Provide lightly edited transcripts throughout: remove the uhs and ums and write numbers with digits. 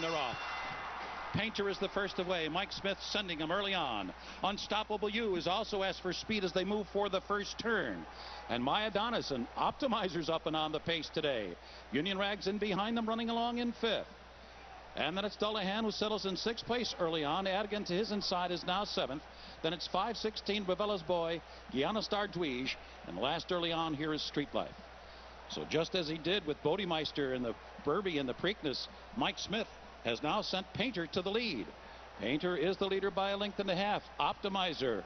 they're off. Painter is the first away. Mike Smith sending him early on. Unstoppable You is also asked for speed as they move for the first turn. And Maya Donison, Optimizer's up and on the pace today. Union Rags in behind them, running along in fifth. And then it's Dullahan who settles in sixth place early on. Adigan to his inside is now seventh. Then it's 5:16 Ravella's Boy, Guyana Star Dweej, and last early on here is Street Life. So just as he did with Bodemeister and the Burby and the Preakness, Mike Smith has now sent Painter to the lead. Painter is the leader by a length and a half. Optimizer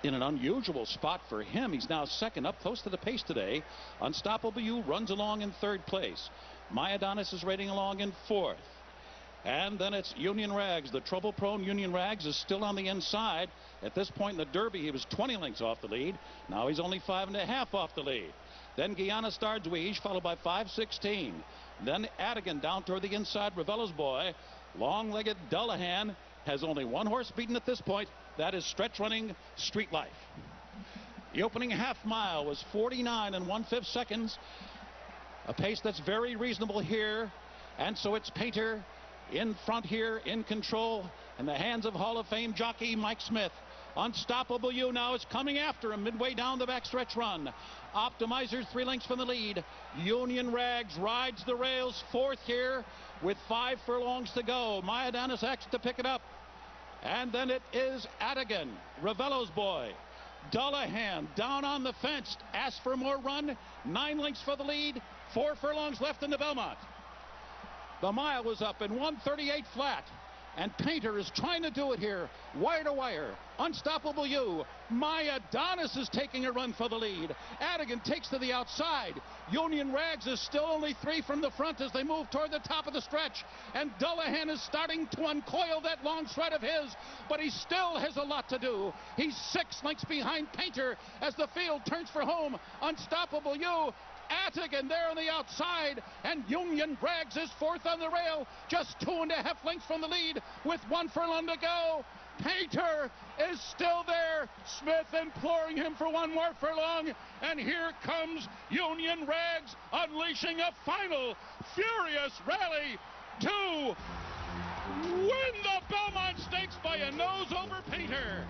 in an unusual spot for him. He's now second, up close to the pace today. Unstoppable You runs along in third place. Maya Donis is rating along in fourth. And then it's Union Rags. The trouble-prone Union Rags is still on the inside. At this point in the Derby, he was 20 lengths off the lead. Now he's only 5.5 off the lead. Then Guyana Star Dweej, followed by 5:16. Then Adigan down toward the inside, Ravella's Boy. Long-legged Dullahan has only one horse beaten at this point. That is stretch running Street Life. The opening half mile was 49 1/5 seconds. A pace that's very reasonable here. And so it's Painter in front here, in control, in the hands of Hall of Fame jockey Mike Smith. Unstoppable You now is coming after him midway down the backstretch run. Optimizer's 3 lengths from the lead. Union Rags rides the rails fourth here with 5 furlongs to go. Maya Donis acts to pick it up. And then it is Adigan, Ravella's Boy. Dullahan down on the fence, asks for more run. 9 lengths for the lead. 4 furlongs left in the Belmont. The mile was up in 1:38 flat. And Painter is trying to do it here. Wire to wire. Unstoppable You. Maya Donis is taking a run for the lead. Adigan takes to the outside. Union Rags is still only 3 from the front as they move toward the top of the stretch. And Dullahan is starting to uncoil that long stride of his. But he still has a lot to do. He's 6 lengths behind Painter as the field turns for home. Unstoppable You. Adigan there on the outside, and Union Rags is fourth on the rail, just 2.5 lengths from the lead with 1 furlong to go. Painter is still there. Smith imploring him for 1 more furlong, and here comes Union Rags unleashing a final furious rally to win the Belmont Stakes by a nose over Painter.